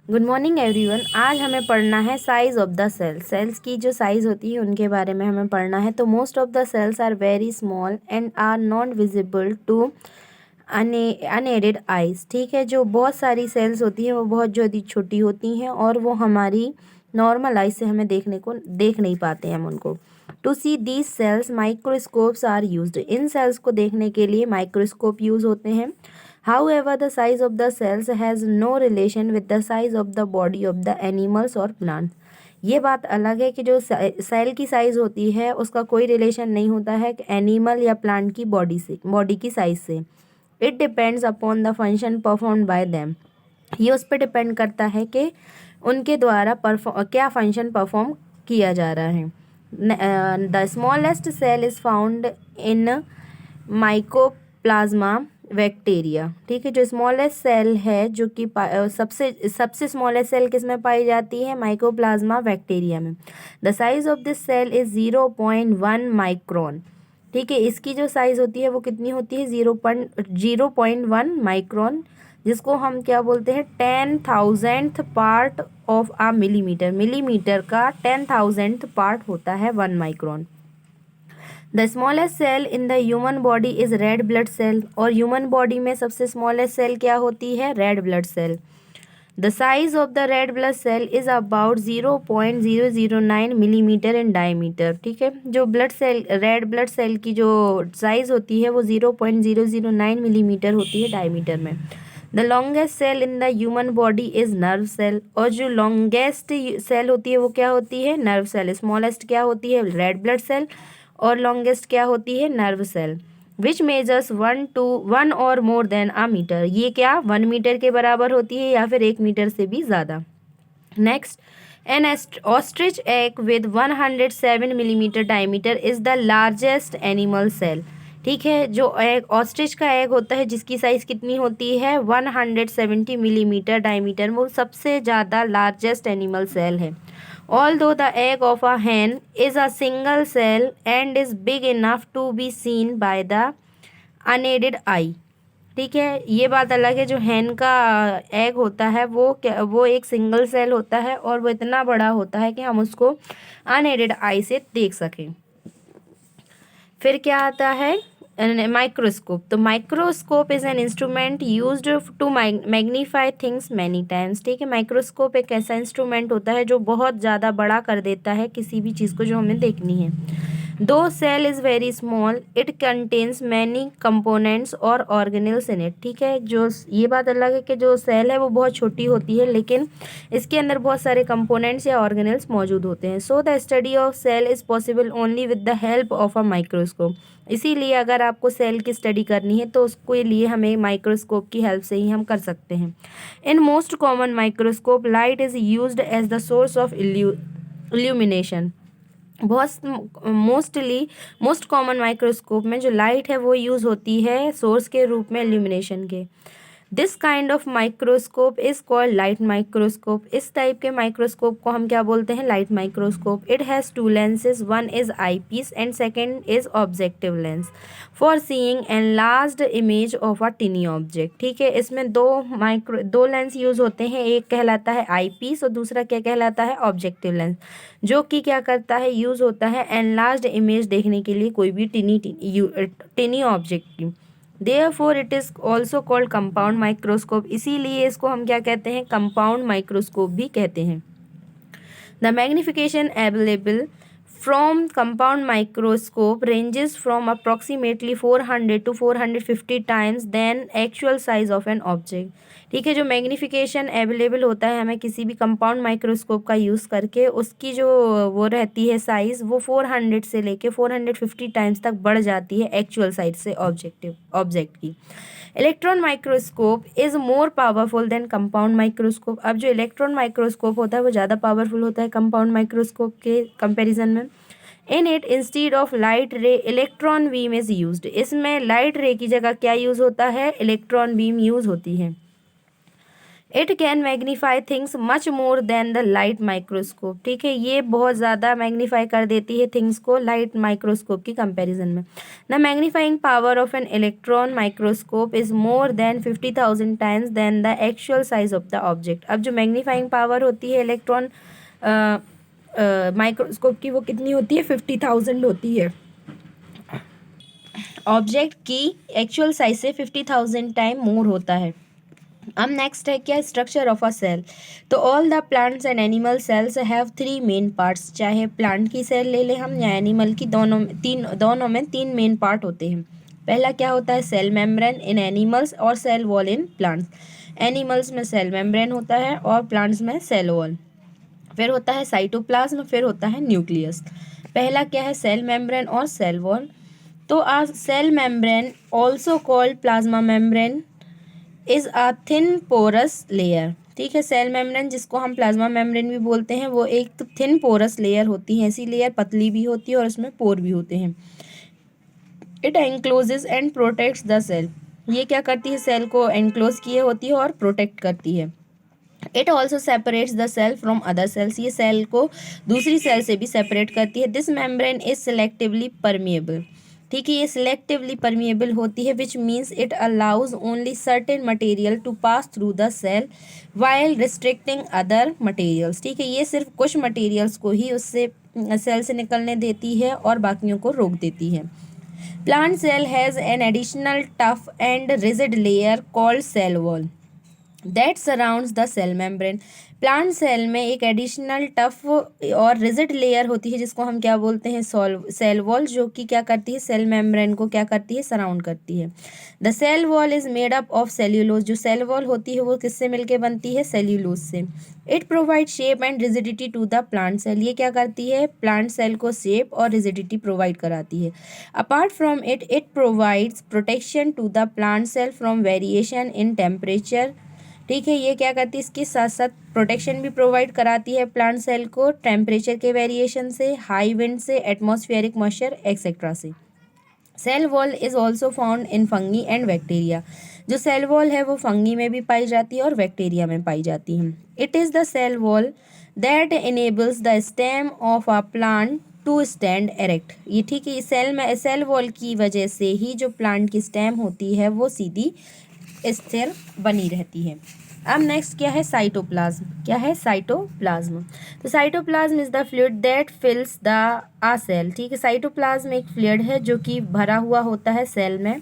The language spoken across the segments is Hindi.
Good morning everyone. आज हमें पढ़ना है साइज ऑफ द सेल्स की जो साइज होती है उनके बारे में हमें पढ़ना है। तो most of the cells are very small and are not visible to unaided eyes. ठीक है, जो बहुत सारी सेल्स होती हैं वो बहुत ज़्यादा छोटी होती हैं और वो हमारी नॉर्मल आइज से हमें देख नहीं पाते हैं हम उनको। To see these cells microscopes are used. इन सेल्स को देखने के लिए माइक्रोस्कोप यूज होते हैं। However, the size of the cells has no relation with the size of the body of the animals or plants. ये बात अलग है कि जो सेल की साइज होती है उसका कोई रिलेशन नहीं होता है एनिमल या प्लांट की बॉडी की साइज से। It depends upon the function perform by them. ये उस पर डिपेंड करता है कि उनके द्वारा क्या फंक्शन परफॉर्म किया जा रहा है। The smallest cell is found in mycoplasma bacteria. ठीक है, जो स्मॉलेस्ट सेल है जो कि सबसे सबसे स्मॉलेस्ट सेल किस में पाई जाती है? माइकोप्लाज्मा बैक्टीरिया में। The size of this cell is 0.1 micron. ठीक है, इसकी जो साइज होती है वो कितनी होती है? 0.1 माइक्रोन, जिसको हम क्या बोलते हैं? 10,000th part of a millimetre. Millimetre का 10,000th पार्ट होता है 1 micron. The smallest cell in the human body is red blood cell. और ह्यूमन बॉडी में सबसे स्मॉलेस्ट सेल क्या होती है? Red blood cell. The size of the red blood cell is about 0.009 millimetre in diameter. ठीक है, जो रेड ब्लड सेल की जो साइज होती है वो 0.009 मिलीमीटर होती है डायमीटर में। The longest cell in the human body is nerve cell. और जो लॉन्गेस्ट सेल होती है वो क्या होती है? Nerve cell. स्मॉलेस्ट क्या होती है? Red blood cell. और लॉन्गेस्ट क्या होती है? Nerve cell. विच मेजर्स 1 और मोर देन अ मीटर। ये क्या 1 मीटर के बराबर होती है या फिर 1 मीटर से भी ज़्यादा। Next, an ostrich egg with 107 millimetre diameter is the largest animal cell. ठीक है, जो एग ऑस्ट्रिच का एग होता है जिसकी साइज कितनी होती है? 170 मिलीमीटर डायमीटर, वो सबसे ज़्यादा लार्जेस्ट एनिमल सेल है। Although the egg of a hen is a single cell and is big enough to be seen by the unaided eye। ठीक है, ये बात अलग है। जो हैन का एग होता है वो एक सिंगल सेल होता है और वो इतना बड़ा होता है कि हम उसको अनएडेड आई से देख सकें। फिर क्या आता है? माइक्रोस्कोप। तो microscope is an instrument used to magnify things many times. ठीक है, माइक्रोस्कोप एक ऐसा इंस्ट्रूमेंट होता है जो बहुत ज़्यादा बड़ा कर देता है किसी भी चीज़ को जो हमें देखनी है। Though cell is very small it contains many components और ऑर्गेनल्स इन इट। ठीक है, जो ये बात अलग है कि जो सेल है वो बहुत छोटी होती है लेकिन इसके अंदर बहुत सारे कंपोनेंट्स या ऑर्गेनल्स मौजूद होते हैं। So the study of cell is possible only with the help of a microscope. इसीलिए अगर आपको सेल की स्टडी करनी है तो उसके लिए हमें माइक्रोस्कोप की हेल्प से ही हम कर सकते हैं। In most common microscope light is used as the source of illumination. Most common microscope में जो लाइट है वो यूज़ होती है सोर्स के रूप में इल्यूमिनेशन के। This kind of microscope is called light microscope. इस टाइप के माइक्रोस्कोप को हम क्या बोलते हैं? Light microscope. It has two lenses, one is eyepiece and second is objective lens for seeing enlarged image of a tiny object. ठीक है, इसमें दो लेंस यूज होते हैं। एक कहलाता है आई पीस और दूसरा क्या कहलाता है? ऑब्जेक्टिव लेंस, जो कि क्या करता है? यूज होता है एनलार्ज्ड इमेज देखने के लिए कोई भी टिनी ऑब्जेक्ट की। Therefore it is also called compound microscope. इसीलिए इसको हम क्या कहते हैं? कंपाउंड माइक्रोस्कोप भी कहते हैं। The magnification available from compound microscope ranges from approximately 400 to 450 times than actual size of an object. ठीक है, जो मैग्निफिकेशन अवेलेबल होता है हमें किसी भी कंपाउंड माइक्रोस्कोप का यूज़ करके, उसकी जो वो रहती है साइज़ वो 400 से लेके 450 टाइम्स तक बढ़ जाती है एक्चुअल साइज से ऑब्जेक्ट की। Electron microscope is more powerful than compound microscope. अब जो इलेक्ट्रॉन माइक्रोस्कोप होता है वो ज़्यादा पावरफुल होता है कंपाउंड माइक्रोस्कोप के कंपैरिजन में। In it instead of light रे इलेक्ट्रॉन बीम इज़ यूज्ड। इसमें लाइट रे की जगह क्या यूज़ होता है? इलेक्ट्रॉन बीम यूज़ होती है। It can magnify things much more than the light microscope. ठीक है, ये बहुत ज़्यादा मैग्नीफाई कर देती है थिंग्स को लाइट माइक्रोस्कोप की कंपैरिजन में। The magnifying power of an electron microscope is more than 50,000 times than the actual size of the object. अब जो मैग्नीफाइंग पावर होती है इलेक्ट्रॉन माइक्रोस्कोप की वो कितनी होती है? 50,000 होती है। ऑब्जेक्ट की एक्चुअल साइज से 50,000 टाइम मोर होता है। अब नेक्स्ट है क्या? Structure of a cell. तो all the plants and animal cells have 3 main parts. चाहे प्लांट की सेल ले लें हम या एनिमल की, दोनों में तीन मेन पार्ट होते हैं। पहला क्या होता है? सेल मेम्ब्रेन इन एनिमल्स और cell wall in plants. Animals में सेल मेम्ब्रेन होता है और प्लांट्स में सेल वॉल। फिर होता है साइटोप्लाज्म, फिर होता है न्यूक्लियस। पहला क्या है? सेल मेम्ब्रेन और सेल वॉल। तो uh cell membrane also called plasma membrane is a thin porous layer. ठीक है, सेल मेम्ब्रेन जिसको हम प्लाज्मा मेम्ब्रेन भी बोलते हैं वो एक थिन पोरस लेयर होती है। ऐसी लेयर पतली भी होती है और उसमें पोर भी होते हैं। It encloses and protects the cell. ये क्या करती है? सेल को एनक्लोज किए होती है और प्रोटेक्ट करती है। It also separates the cell from other cells. ये सेल को दूसरी सेल से भी सेपरेट करती है। This membrane is selectively permeable. ठीक है, ये सिलेक्टिवली परमिएबल होती है, which means it allows only certain material to pass through the cell while restricting other materials. ठीक है, ये सिर्फ कुछ मटेरियल्स को ही उससे सेल से निकलने देती है और बाकियों को रोक देती है। Plant cell has an additional tough and rigid layer called cell wall that surrounds the cell membrane. Plant cell में एक एडिशनल टफ और रिजिड लेयर होती है जिसको हम क्या बोलते हैं? सेल वॉल, जो कि क्या करती है? सेल मेम्ब्रेन को क्या करती है? सराउंड करती है। The cell wall is made up of cellulose. जो सेल वॉल होती है वो किससे मिलके बनती है? सेल्यूलोज से। It provide shape and rigidity to the plant cell. ये क्या करती है? प्लांट सेल को शेप और रिजिडिटी प्रोवाइड कराती है। Apart from it, it provides protection to the plant cell from variation in temperature. ठीक है, ये क्या करती है? इसके साथ साथ प्रोटेक्शन भी प्रोवाइड कराती है प्लांट सेल को टेम्परेचर के वेरिएशन से, हाई विंड से, एटमॉस्फेरिक मॉइस्चर एक्सेट्रा से। Cell wall is also found in fungi and bacteria. जो सेल वॉल है वो फंगी में भी पाई जाती है और बैक्टीरिया में पाई जाती है। It is the cell wall that enables the stem of a plant to stand erect. ये ठीक है, सेल वॉल की वजह से ही जो प्लांट की स्टेम होती है वो सीधी स्थिर बनी रहती है। अब नेक्स्ट क्या है? साइटोप्लाज्म। क्या है? साइटोप्लाज्म। तो cytoplasm is the fluid that fills the uh cell. ठीक है, साइटोप्लाज्म एक फ्लूइड है जो कि भरा हुआ होता है सेल में।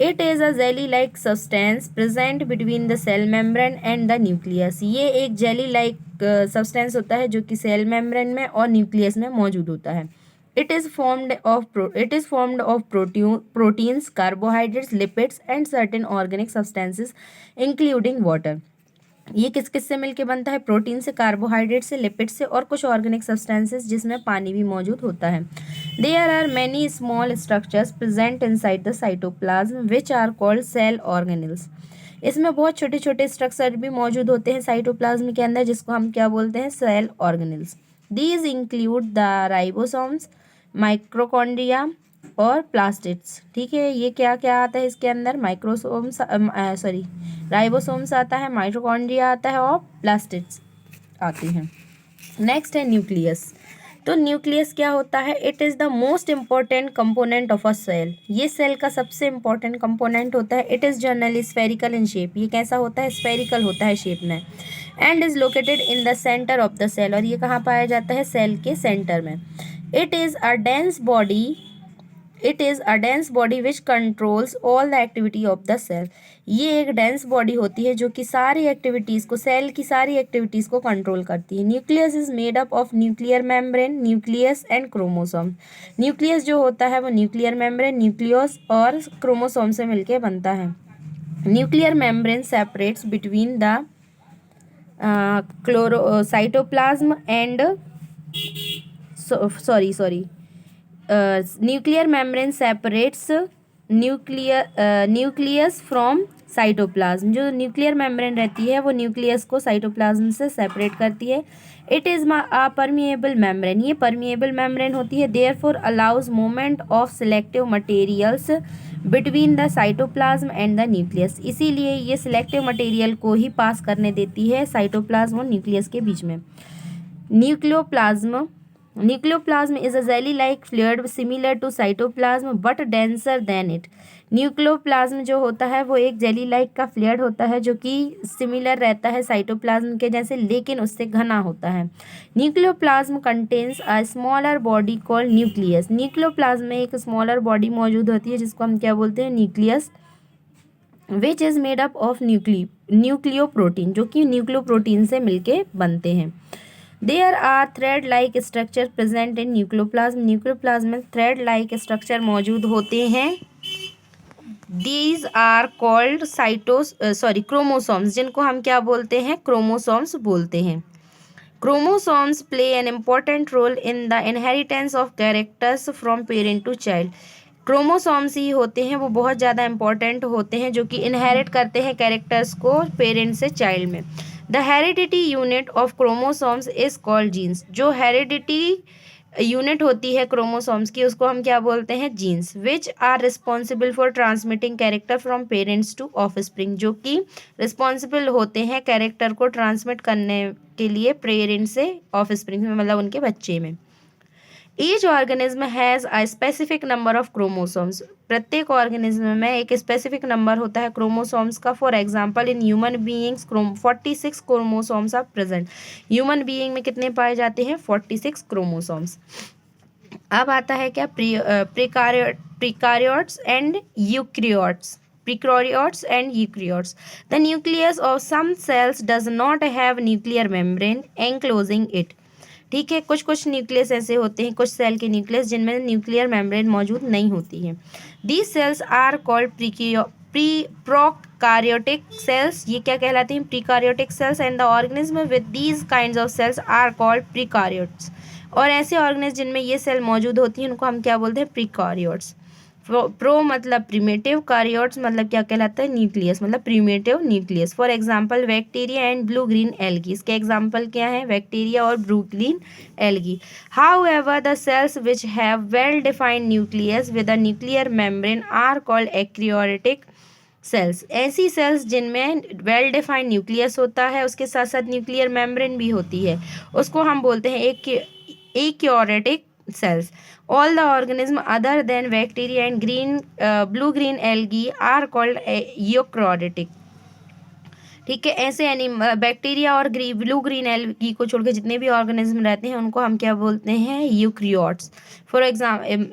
It is a jelly like substance present between the cell membrane and the nucleus. ये एक जेली लाइक सब्सटेंस होता है जो कि सेल मेम्ब्रेन में और न्यूक्लियस में मौजूद होता है। It is formed of proteins, carbohydrates, lipids and certain organic substances including water. ये किस किस से मिलके बनता है? प्रोटीन से, कार्बोहाइड्रेट से, लिपिड से और कुछ ऑर्गेनिक सब्सटेंसेस जिसमें पानी भी मौजूद होता है। There are many small structures present inside the cytoplasm which are called cell organelles. इसमें बहुत छोटे छोटे स्ट्रक्चर भी मौजूद होते हैं साइटोप्लाज्म के अंदर जिसको हम क्या बोलते हैं? Cell organelles. These include the ribosomes, mitochondria और प्लास्टिड्स। ठीक है, ये क्या क्या आता है इसके अंदर? राइबोसोम्स आता है, माइटोकॉन्ड्रिया आता है और प्लास्टिड्स आते हैं। नेक्स्ट है न्यूक्लियस। तो न्यूक्लियस क्या होता है? It is the most important component of a cell. ये सेल का सबसे इम्पॉर्टेंट कंपोनेंट होता है। It is generally spherical in shape. ये कैसा होता है? स्फेरिकल होता है शेप में। And is located in the centre of the cell. और ये कहाँ पाया जाता है? सेल के सेंटर में। It is a dense body which controls all the activity of the cell. ये एक डेंस बॉडी होती है जो कि सारी एक्टिविटीज़ को, सेल की सारी एक्टिविटीज़ को कंट्रोल करती है। Nucleus is made up of nuclear membrane, nucleus and chromosome. Nucleus जो होता है वो न्यूक्लियर मेम्ब्रेन, न्यूक्लियस और क्रोमोसोम से मिलके बनता है। Nuclear membrane separates between the cytoplasm and nuclear membrane separates nucleus from cytoplasm. जो न्यूक्लियर मेम्ब्रेन रहती है वो न्यूक्लियस को साइटोप्लाज्म से सेपरेट करती है। It is a permeable membrane, ये परमिएबल मेम्ब्रेन होती है। Therefore allows movement of selective materials between the cytoplasm and the nucleus, इसीलिए ये सिलेक्टिव मटेरियल को ही पास करने देती है साइटोप्लाज्म और न्यूक्लियस के बीच में। Nucleoplasm is a jelly like fluid similar to cytoplasm but denser than it. Nucleoplasm जो होता है वो एक जेली लाइक का फ्लूइड होता है जो कि सिमिलर रहता है साइटोप्लाज्म के जैसे, लेकिन उससे घना होता है। Nucleoplasm contains a smaller body called nucleus. Nucleoplasm में एक स्मॉलर बॉडी मौजूद होती है जिसको हम क्या बोलते हैं, nucleus, which is made up of nucleoprotein, जो कि न्यूक्लियोप्रोटीन से मिलके बनते हैं। There are thread like structure present in nucleoplasm. Nucleoplasm में थ्रेड लाइक स्ट्रक्चर मौजूद होते हैं। दीज आर कॉल्ड क्रोमोसोम्स, जिनको हम क्या बोलते हैं, क्रोमोसोम्स बोलते हैं। Chromosomes play an important role in the inheritance of characters from parent to child. Chromosomes ही होते हैं वो बहुत ज़्यादा इंपॉर्टेंट होते हैं जो कि इनहेरिट करते हैं कैरेक्टर्स को पेरेंट से चाइल्ड में। The heredity unit of chromosomes is called genes. जो हेरिडिटी यूनिट होती है क्रोमोसोम्स की उसको हम क्या बोलते हैं, genes. Which are responsible for transmitting character from parents to offspring, जो कि रिस्पॉन्सिबल होते हैं कैरेक्टर को ट्रांसमिट करने के लिए पेरेंट्स से ऑफस्प्रिंग में, मतलब उनके बच्चे में। Each organism has a specific number of chromosomes. प्रत्येक ऑर्गेनिज्म में एक स्पेसिफिक नंबर होता है क्रोमोसोम्स का। For example in human beings 46 chromosomes are present. Human being में कितने पाए जाते हैं, 46 क्रोमोसोम्स। अब आता है क्या, prokaryotes and eukaryotes. Prokaryotes and eukaryotes. The nucleus of some cells does not have nuclear membrane enclosing it. ठीक है, कुछ कुछ न्यूक्लियस ऐसे होते हैं, कुछ सेल के न्यूक्लियस जिनमें न्यूक्लियर मेम्ब्रेन मौजूद नहीं होती है। These cells are called prokaryotic cells. ये क्या कहलाते हैं, prokaryotic cells. And the organism with these kinds of cells are called prokaryotes. और ऐसे ऑर्गेनिज्म जिनमें ये सेल मौजूद होती हैं उनको हम क्या बोलते हैं, प्रीकार्योट्स। प्रो मतलब प्रीमेटिव, कार्योट्स मतलब क्या कहलाता है, न्यूक्लियस, मतलब primitive nucleus. For example bacteria and blue green algae. इसके एग्जांपल क्या है, बैक्टीरिया और blue green algae. However the cells which have well defined nucleus with a nuclear membrane are called eukaryotic cells. ऐसी सेल्स जिनमें वेल डिफाइंड न्यूक्लियस होता है उसके साथ साथ न्यूक्लियर मेम्ब्रेन भी होती है उसको हम बोलते हैं एक्रियोटिक cells. All the organisms other than bacteria and blue-green algae are called eukaryotic. ठीक है, ऐसे बैक्टीरिया और ब्लू ग्रीन एल्गी को छोड़कर जितने भी ऑर्गेनिज्म रहते हैं उनको हम क्या बोलते हैं, यूक्रियोट्स। फॉर एग्जाम्पल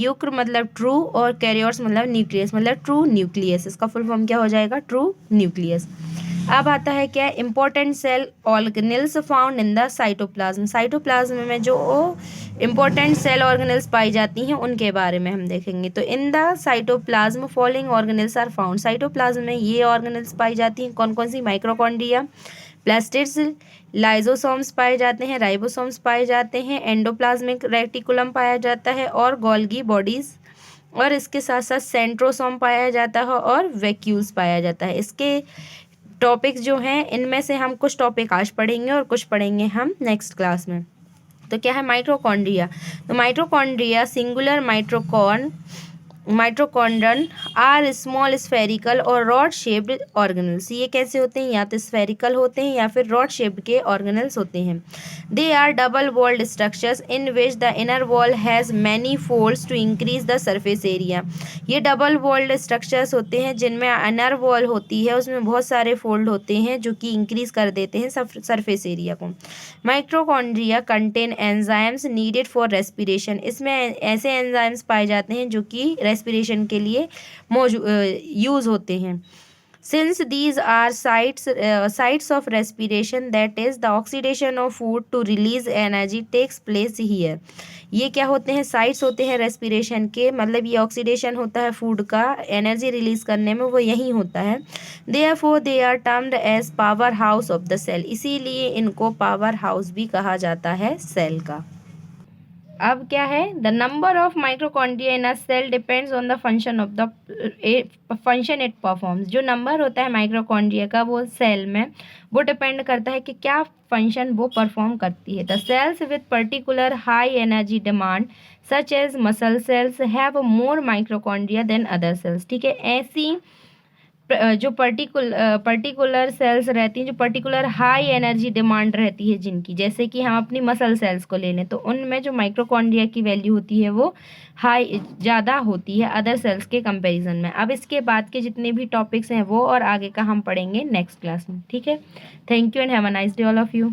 यूक्र मतलब ट्रू और कैरियोट्स मतलब न्यूक्लियस, मतलब ट्रू न्यूक्लियस। इसका फुल फॉर्म क्या हो जाएगा, ट्रू न्यूक्लियस। अब आता है क्या, important cell organelles found in the cytoplasm. Cytoplasm में जो इंपॉर्टेंट सेल ऑर्गेनेल्स पाई जाती हैं उनके बारे में हम देखेंगे। तो in the cytoplasm following organelles are found. Cytoplasm में ये ऑर्गेनेल्स पाई जाती हैं, कौन कौन सी, माइक्रोकॉन्ड्रिया, प्लास्टिड्स, लाइजोसोम्स पाए जाते हैं, राइबोसोम्स पाए जाते हैं, एंडोप्लाज्मिक रेटिकुलम पाया जाता है और गोल्गी बॉडीज, और इसके साथ साथ सेंट्रोसोम पाया जाता है और वैक्यूल्स पाया जाता है। इसके टॉपिक्स जो हैं इनमें से हम कुछ टॉपिक आज पढ़ेंगे और कुछ पढ़ेंगे हम नेक्स्ट क्लास में। तो क्या है, माइटोकॉन्ड्रिया। तो mitochondria singular mitochondrion are small spherical और रॉड शेप्ड ऑर्गेनल्स। ये कैसे होते हैं, या तो स्फेरिकल होते हैं या फिर रॉड शेप्ड के ऑर्गेनल्स होते हैं। They are double walled structures in which the inner wall has many folds to increase the surface area. ये डबल वॉल्ड स्ट्रक्चर्स होते हैं जिनमें इनर वॉल होती है उसमें बहुत सारे फोल्ड होते हैं जो कि इंक्रीज कर देते हैं सरफेस एरिया को। Mitochondria contain enzymes needed for respiration. इसमें ऐसे एंजाइम्स पाए जाते हैं जो कि रेस्पिरेशन के लिए यूज होते हैं। Since these are sites of respiration, that is the oxidation of food to release energy takes place here. ये क्या होते हैं, साइट्स होते हैं रेस्पिरेशन के, मतलब ये ऑक्सीडेशन होता है फूड का एनर्जी रिलीज करने में, वो यही होता है। Therefore they are termed as power house of the cell. इसीलिए इनको पावर हाउस भी कहा जाता है सेल का। अब क्या है, the number of mitochondria in a cell depends on the function of the function it performs. जो नंबर होता है माइक्रोकॉन्ड्रिया का वो सेल में, वो डिपेंड करता है कि क्या फंक्शन वो परफॉर्म करती है। The cells with particular high energy demand such as muscle cells have more mitochondria than other cells. ठीक है, ऐसी जो पर्टिकुलर सेल्स रहती हैं, जो पर्टिकुलर हाई एनर्जी डिमांड रहती है जिनकी, जैसे कि हम अपनी मसल सेल्स को ले लें तो उनमें जो माइक्रोकॉन्ड्रिया की वैल्यू होती है वो हाई ज़्यादा होती है अदर सेल्स के कंपैरिजन में। अब इसके बाद के जितने भी टॉपिक्स हैं वो और आगे का हम पढ़ेंगे नेक्स्ट क्लास में। ठीक है, thank you and have a nice day all of you.